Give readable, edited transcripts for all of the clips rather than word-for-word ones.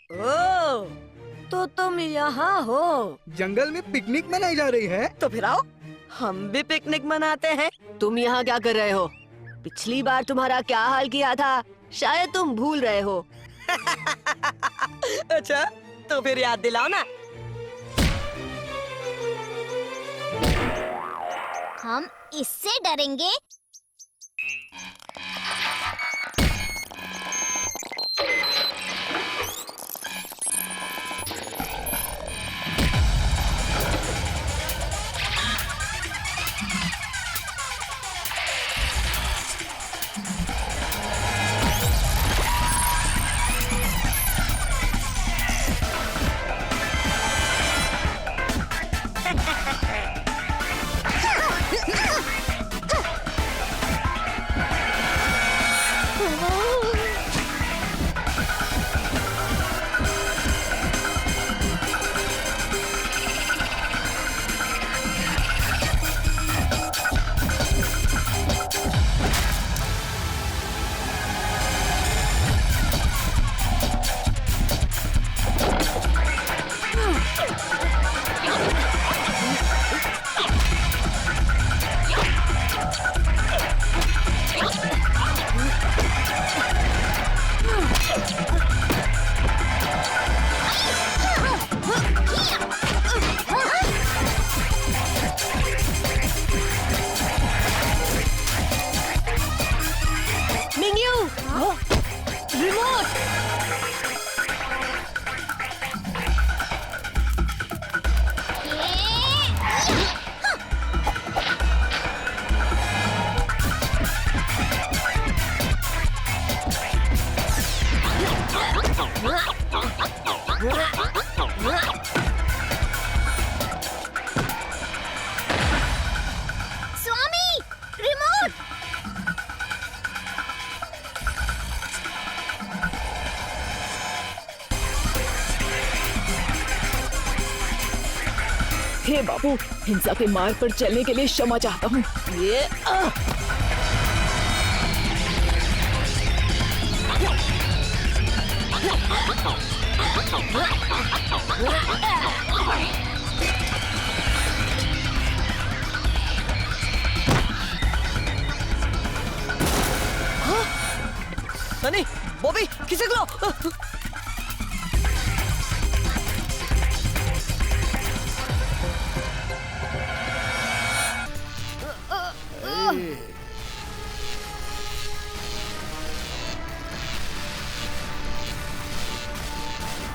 ओह, तो तुम यहाँ हो। जंगल में पिकनिक मनाई जा रही है। तो फिर आओ, हम भी पिकनिक मनाते हैं। तुम यहाँ क्या कर रहे हो? पिछली बार तुम्हारा क्या हाल किया था, शायद तुम भूल रहे हो। अच्छा, तो फिर याद दिलाओ ना। हम इससे डरेंगे? स्वामी, रिमोट! हे बाबू, हिंसा के मार्ग पर चलने के लिए क्षमा चाहता हूँ। ये सनी, बॉबी, किसी को लो।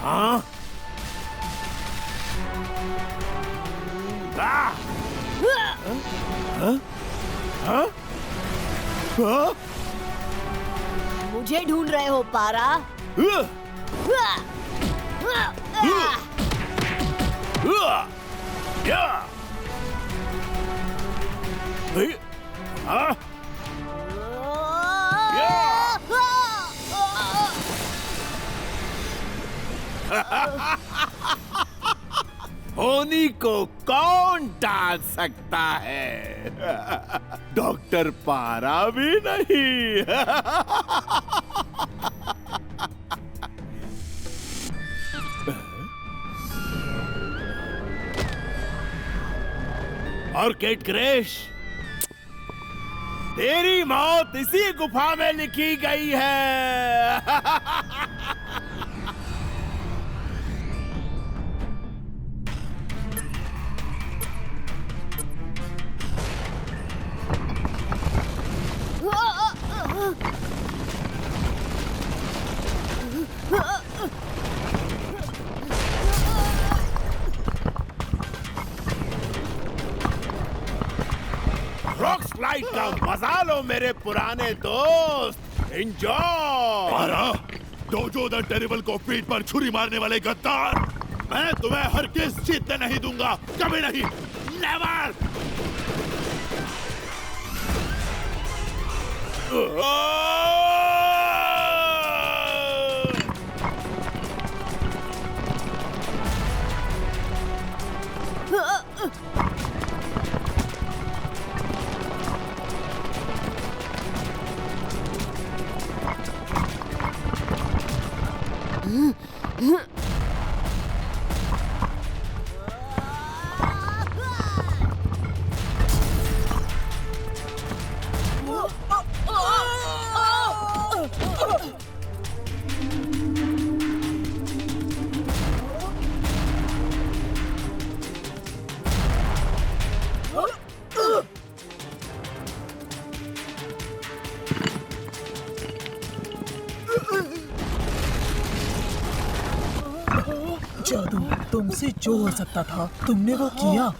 हाँ? हाँ? हाँ? मुझे ढूंढ रहे हो पारा? होनी को कौन टाल सकता है? डॉक्टर पारा भी नहीं। और केट क्रैश, तेरी मौत इसी गुफा में लिखी गई है। रॉक स्लाइड का मजा लो मेरे पुराने दोस्त। एंजॉय। पारा, डोजो द टेरिबल को पीठ पर छुरी मारने वाले गद्दार, मैं तुम्हें हर किस जीतने नहीं दूंगा, कभी नहीं, नेवर। जादू तुमसे जो हो सकता था तुमने वो किया।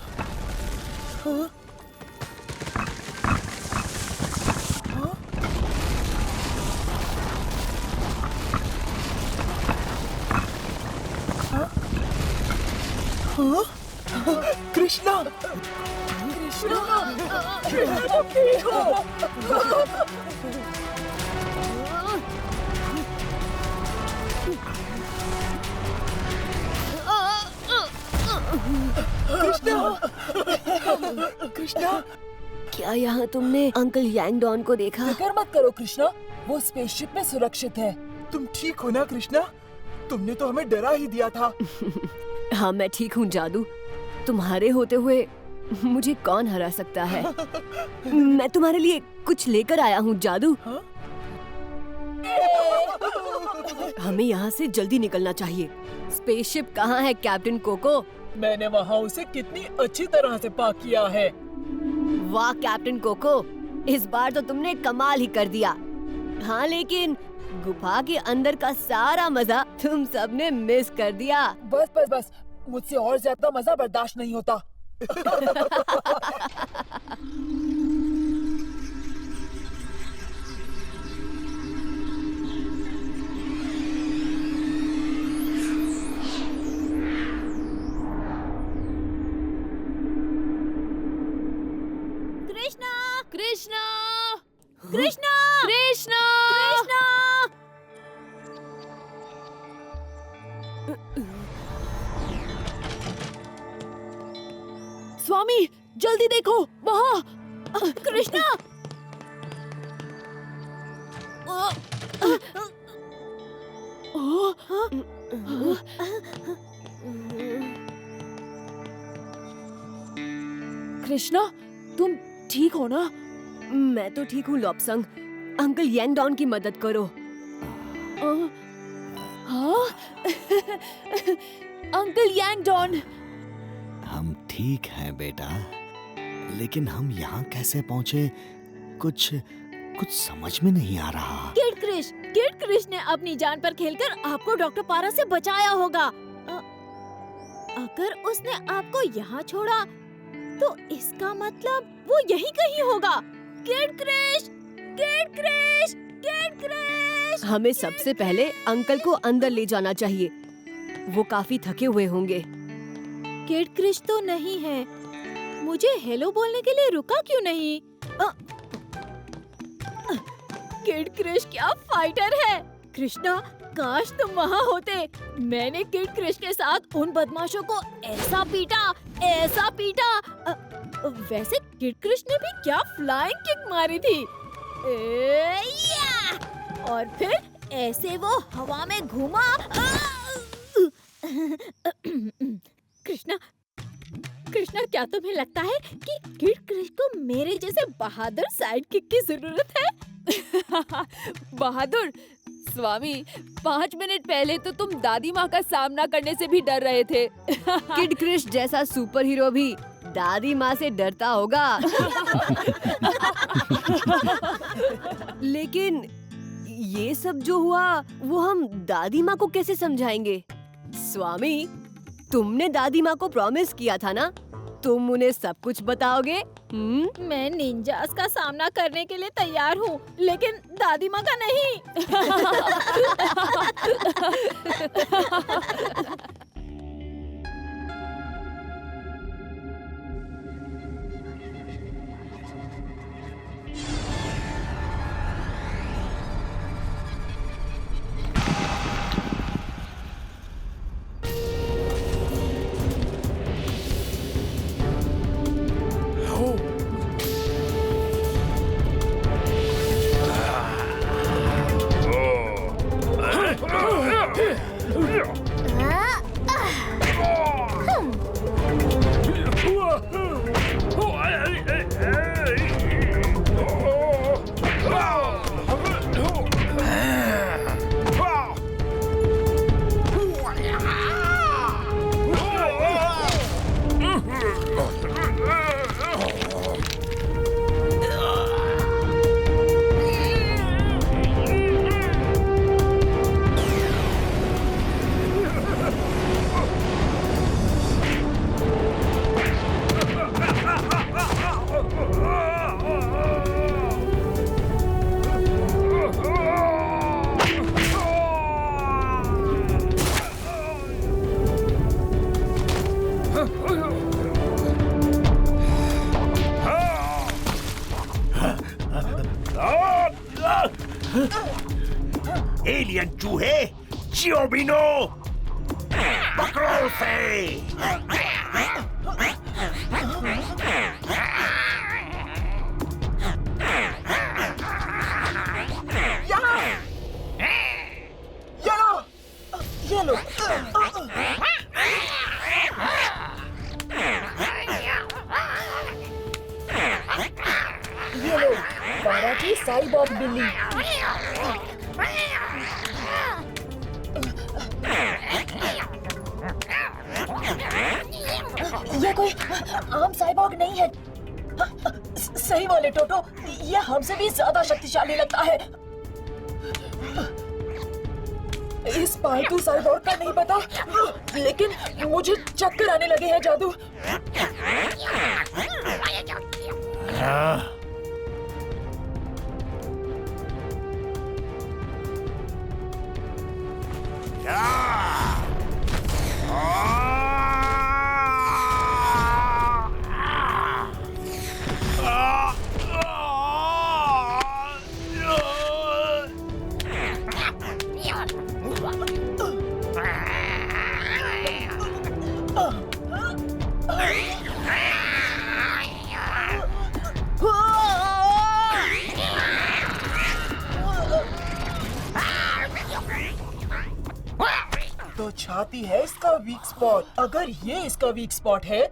कृष्णा कृष्णा क्या यहाँ तुमने अंकल यांग डॉन को देखा? फिक्र मत करो कृष्णा, वो स्पेसशिप में सुरक्षित है। तुम ठीक हो ना कृष्णा? तुमने तो हमें डरा ही दिया था। हाँ मैं ठीक हूँ जादू। तुम्हारे होते हुए मुझे कौन हरा सकता है? मैं तुम्हारे लिए कुछ लेकर आया हूँ जादू। हमें यहाँ से जल्दी निकलना चाहिए। स्पेसशिप कहाँ है कैप्टन कोको? मैंने वहाँ उसे कितनी अच्छी तरह से पाक किया है। वाह कैप्टन कोको, इस बार तो तुमने कमाल ही कर दिया। हाँ लेकिन गुफा के अंदर का सारा मजा तुम सबने मिस कर दिया। बस बस बस, मुझसे और ज्यादा मजा बर्दाश्त नहीं होता। कृष्णा कृष्णा कृष्णा कृष्णा कृष्णा स्वामी जल्दी देखो वहाँ। कृष्णा कृष्णा तुम ठीक हो ना? मैं तो ठीक हूँ लॉपसंग। अंकल यांग डॉन की मदद करो। हाँ अंकल यांग डॉन। हम ठीक हैं बेटा, लेकिन हम यहाँ कैसे पहुँचे कुछ समझ में नहीं आ रहा। किड क्रिश ने अपनी जान पर खेलकर आपको डॉक्टर पारा से बचाया होगा। अगर उसने आपको यहाँ छोड़ा तो इसका मतलब वो यहीं कहीं होगा। Kid Krish, kid Krish, kid Krish. हमें सबसे पहले अंकल को अंदर ले जाना चाहिए। वो काफी थके हुए होंगे। किड क्रिश तो नहीं है। मुझे हेलो बोलने के लिए रुका क्यों नहीं? किड क्रिश क्या फाइटर है। कृष्णा काश तुम वहाँ होते। मैंने किड क्रिश के साथ उन बदमाशों को ऐसा पीटा। वैसे किड क्रिश ने भी क्या फ्लाइंग किक मारी थी। और फिर ऐसे वो हवा में घूमा। कृष्णा क्या तुम्हें लगता है कि किड क्रिश को मेरे जैसे बहादुर साइड किक की जरूरत है? बहादुर स्वामी, 5 मिनट पहले तो तुम दादी माँ का सामना करने से भी डर रहे थे। किड क्रिश जैसा सुपर हीरो भी दादी माँ से डरता होगा। लेकिन ये सब जो हुआ वो हम दादी माँ को कैसे समझाएंगे? स्वामी, तुमने दादी माँ को प्रॉमिस किया था ना, तुम उन्हें सब कुछ बताओगे? मैं निंजास का सामना करने के लिए तैयार हूँ, लेकिन दादी माँ का नहीं। चियोबिनो, पकड़ो उसे। ये लो। ये लो, पारा की साइबॉग बिल्ली। ये कोई आम साइबॉग नहीं है। सही वाले टोटो, ये हमसे भी ज्यादा शक्तिशाली लगता है। इस पालतू साइबॉग का नहीं पता, लेकिन मुझे चक्कर आने लगे हैं जादू। तो छाती है इसका वीक स्पॉट। अगर ये इसका वीक स्पॉट है,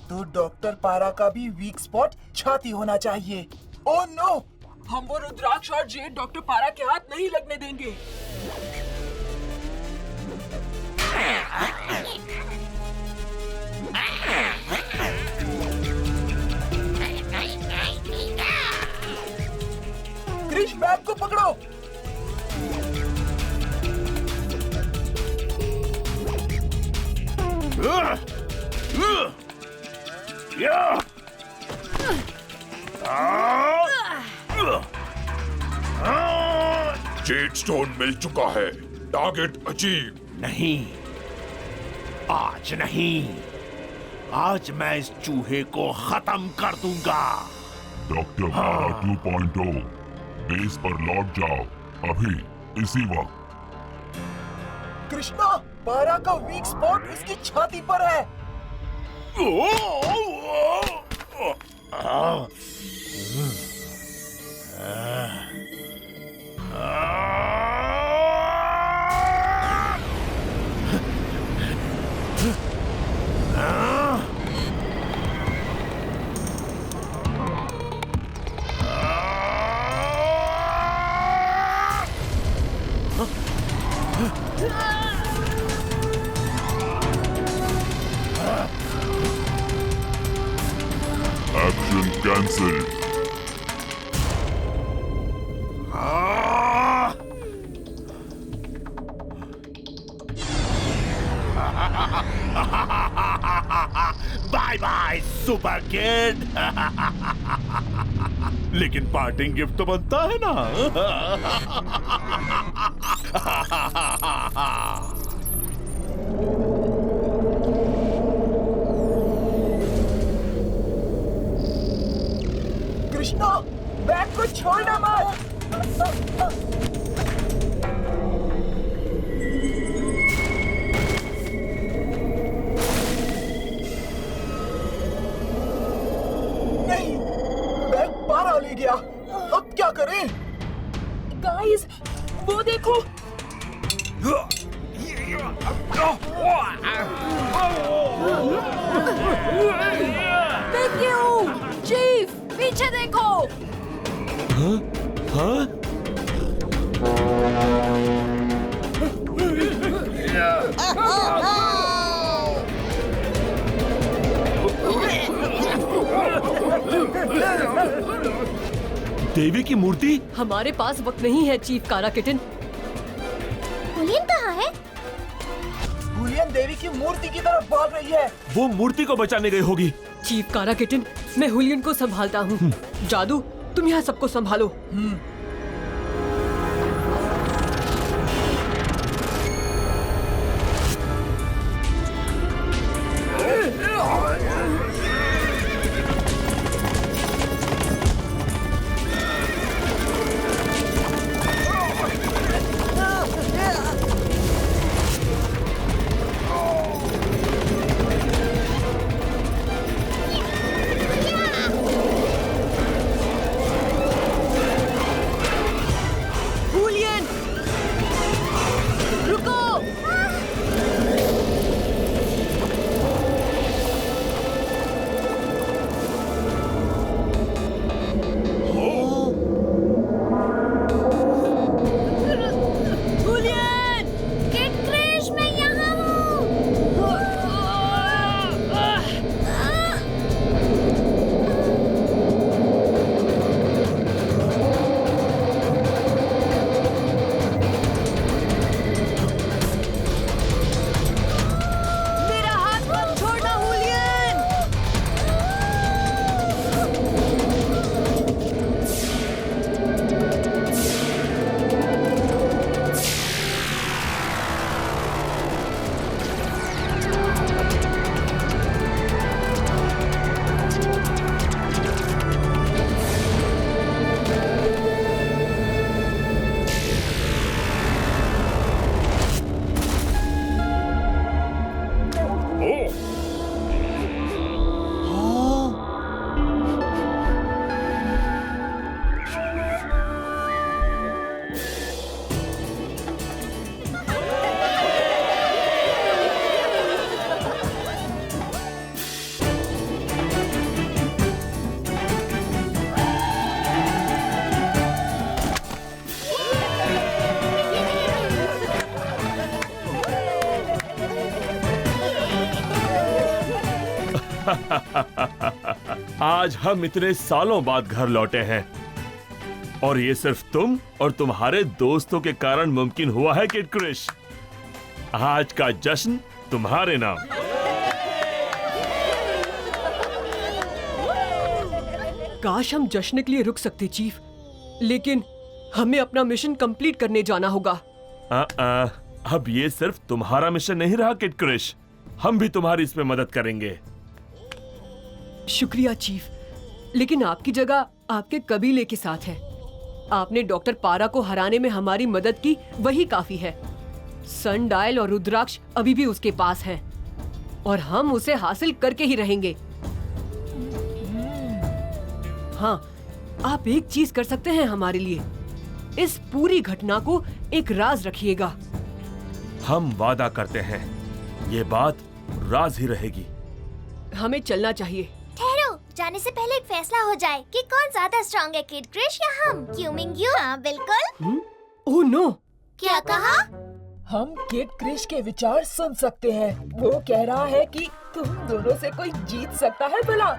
तो डॉक्टर पारा का भी वीक स्पॉट छाती होना चाहिए। ओह नो, हम वो रुद्राक्ष और जेड डॉक्टर पारा के हाथ नहीं लगने देंगे। क्रिश, बैग को पकड़ो। जेड स्टोन मिल चुका है। Target achieve. नहीं, आज नहीं। आज मैं इस चूहे को खत्म कर दूंगा। डॉक्टर पारा 2.0 बेस पर लौट जाओ अभी, इसी वक्त। कृष्णा, पारा का वीक स्पॉट इसकी छाती पर है। Action cancel. Bye bye super kid. लेकिन पार्टिंग गिफ्ट तो बनता है ना। कृष्णा, बैग को छोड़ना मत। नहीं, बैग पारा ले गया। अब क्या करें? गाइस, वो देखो। चीफ, पीछे देखो। हाँ? देवी की मूर्ति? हमारे पास वक्त नहीं है चीफ कारा किटन। हुलियन कहाँ है? हुलियन देवी की मूर्ति की तरफ भाग रही है। वो मूर्ति को बचाने गई होगी। चीफ कारा किटन, मैं हुलियन को संभालता हूँ। जादू, तुम यहाँ सबको संभालो। आज हम इतने सालों बाद घर लौटे हैं और ये सिर्फ तुम और तुम्हारे दोस्तों के कारण मुमकिन हुआ है किड क्रिश। आज का जश्न तुम्हारे नाम। काश हम जश्न के लिए रुक सकते चीफ, लेकिन हमें अपना मिशन कंप्लीट करने जाना होगा। अब ये सिर्फ तुम्हारा मिशन नहीं रहा किड क्रिश, हम भी तुम्हारी इसमें मदद करेंगे। शुक्रिया चीफ, लेकिन आपकी जगह आपके कबीले के साथ है। आपने डॉक्टर पारा को हराने में हमारी मदद की, वही काफी है। सनडायल और रुद्राक्ष अभी भी उसके पास हैं और हम उसे हासिल करके ही रहेंगे। हाँ, आप एक चीज कर सकते हैं हमारे लिए, इस पूरी घटना को एक राज रखिएगा। हम वादा करते हैं, ये बात राज ही रहेगी। हमें चलना चाहिए। ठहरो, जाने से पहले एक फैसला हो जाए कि कौन ज्यादा स्ट्रॉन्ग है, किड क्रिश या हम? क्यों मिंग्यू? हाँ बिल्कुल। Oh no! क्या कहा? हम किड क्रिश के विचार सुन सकते हैं। वो कह रहा है कि तुम दोनों से कोई जीत सकता है भला।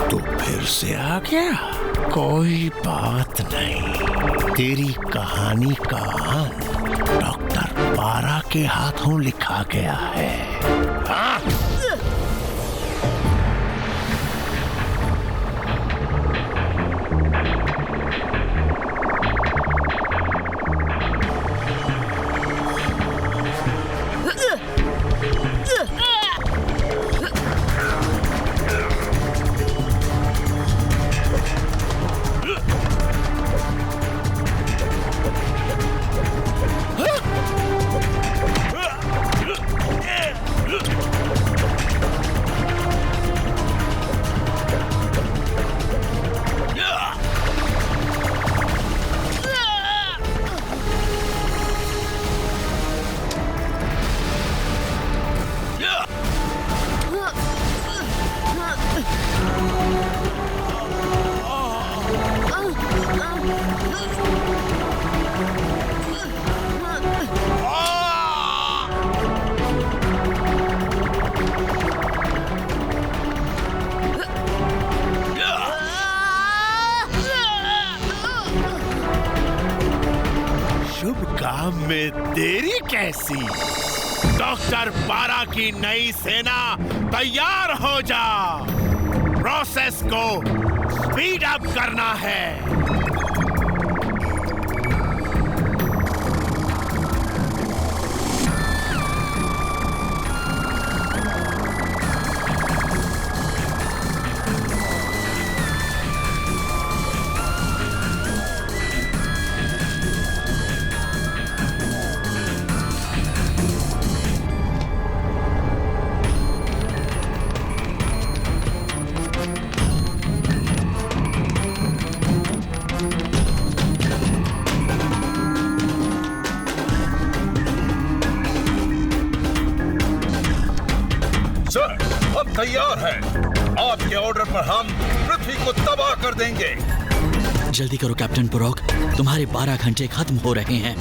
तो फिर से आ गया? कोई बात नहीं, तेरी कहानी का अंत डॉक्टर पारा के हाथों लिखा गया है। हाँ? शुभ काम में देरी कैसी? डॉक्टर पारा की नई सेना तैयार हो जा। प्रोसेस को स्पीड अप करना है। हम तैयार हैं। आपके ऑर्डर पर हम पृथ्वी को तबाह कर देंगे। जल्दी करो कैप्टन पुरोक, तुम्हारे 12 घंटे खत्म हो रहे हैं।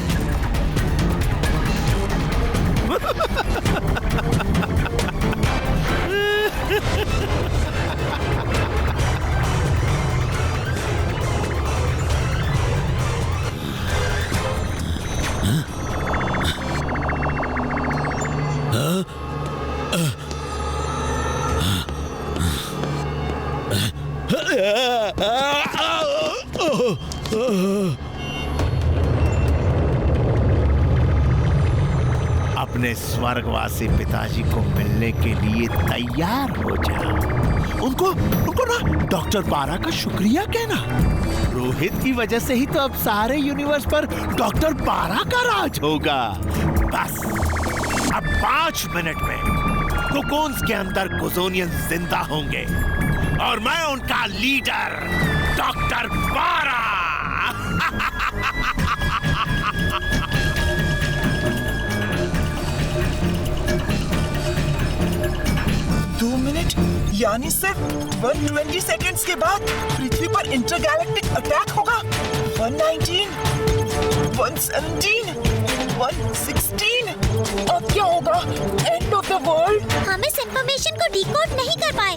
अपने स्वर्गवासी पिताजी को मिलने के लिए तैयार हो जाओ। उनको ना डॉक्टर पारा का शुक्रिया कहना। रोहित की वजह से ही तो अब सारे यूनिवर्स पर डॉक्टर पारा का राज होगा। बस अब 5 मिनट में कोकोन्स के अंदर कुजोनियंस जिंदा होंगे और मैं उनका लीडर डॉक्टर पारा। 2 मिनट यानी सिर्फ 120 सेकेंड्स के बाद पृथ्वी पर इंटरगैलेक्टिक अटैक होगा। 119, 117, 116। अब क्या होगा? End of the world. हम इस इंफॉर्मेशन को डिकोड नहीं कर पाए।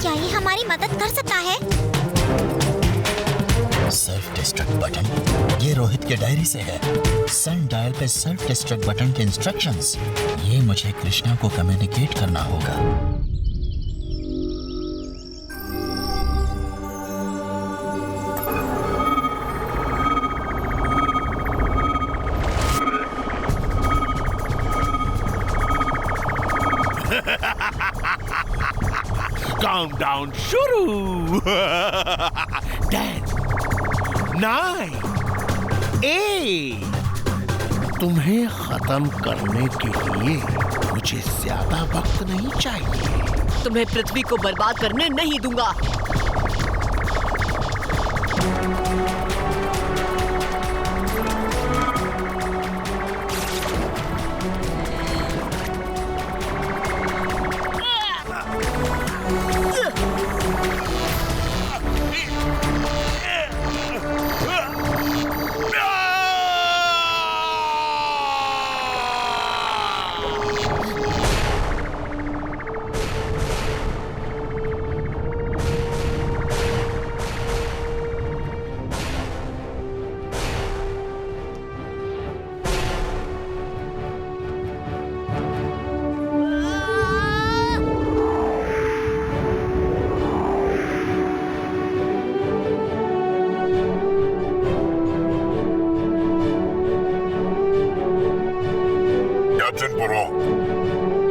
क्या ये हमारी मदद कर सकता है? सेल्फ डिस्ट्रक्ट बटन ये रोहित के डायरी से है। सन डायल पे सेल्फ डिस्ट्रक्ट बटन के इंस्ट्रक्शंस। ये मुझे कृष्णा को कम्युनिकेट करना होगा। काउंटडाउन शुरू। 10, 9, 8। तुम्हें खत्म करने के लिए मुझे ज्यादा वक्त नहीं चाहिए। तुम्हें पृथ्वी को बर्बाद करने नहीं दूंगा।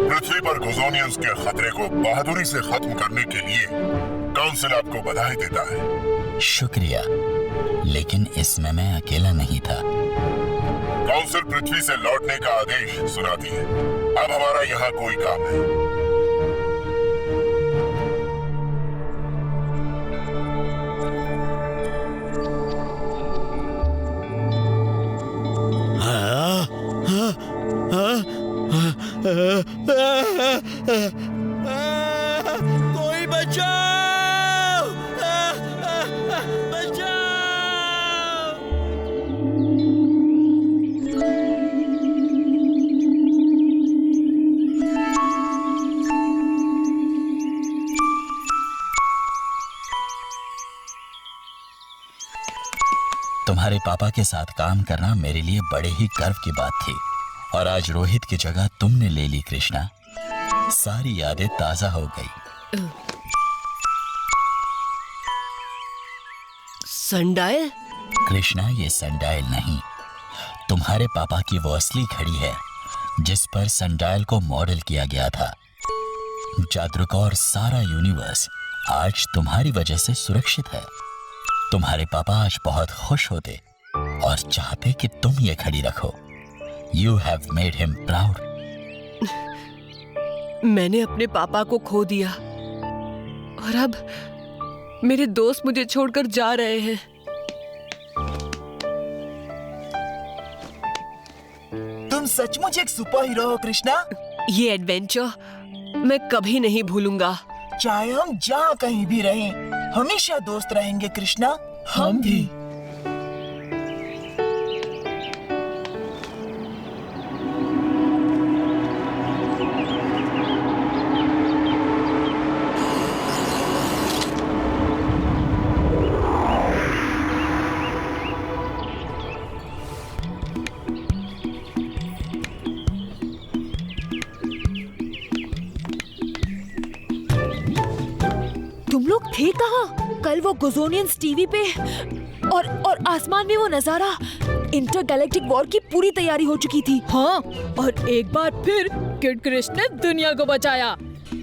पृथ्वी पर कुजोनियंस के खतरे को बहादुरी से खत्म करने के लिए काउंसिल आपको बधाई देता है। शुक्रिया, लेकिन इसमें मैं अकेला नहीं था। काउंसिल पृथ्वी से लौटने का आदेश सुनाती है। अब हमारा यहाँ कोई काम है। कोई बचाओ! बचाओ! तुम्हारे पापा के साथ काम करना मेरे लिए बड़े ही गर्व की बात थी, और आज रोहित की जगह तुमने ले ली कृष्णा। सारी यादें ताजा हो गई। सनडायल? कृष्णा, ये सनडायल नहीं, तुम्हारे पापा की वो असली घड़ी है जिस पर सनडायल को मॉडल किया गया था। जादरुका और सारा यूनिवर्स आज तुम्हारी वजह से सुरक्षित है। तुम्हारे पापा आज बहुत खुश होते और चाहते कि तुम ये घड़ी रखो। You have made him proud. मैंने अपने पापा को खो दिया और अब मेरे दोस्त मुझे छोड़कर जा रहे हैं। तुम सचमुच एक सुपर हीरो हो कृष्णा। ये एडवेंचर मैं कभी नहीं भूलूंगा। चाहे हम जहाँ कहीं भी रहें, हमेशा दोस्त रहेंगे कृष्णा। हम भी। थे कहाँ? कल वो गुजोनियंस टीवी पे और आसमान में वो नजारा, इंटरगैलेक्टिक वॉर की पूरी तैयारी हो चुकी थी। हाँ, और एक बार फिर किड क्रिश ने दुनिया को बचाया।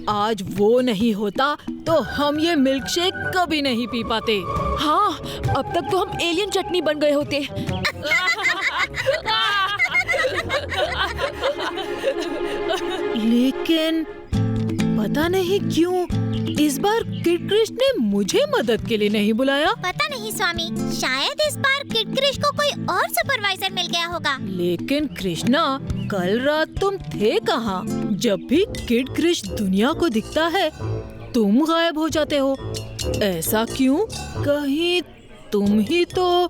आज वो नहीं होता तो हम ये मिल्क शेक कभी नहीं पी पाते। हाँ, अब तक तो हम एलियन चटनी बन गए होते। लेकिन पता नहीं क्यों इस बार किड क्रिश ने मुझे मदद के लिए नहीं बुलाया। पता नहीं स्वामी, शायद इस बार किड क्रिश को कोई और सुपरवाइजर मिल गया होगा। लेकिन कृष्णा, कल रात तुम थे कहाँ? जब भी किड क्रिश दुनिया को दिखता है तुम गायब हो जाते हो। ऐसा क्यों? कहीं तुम ही तो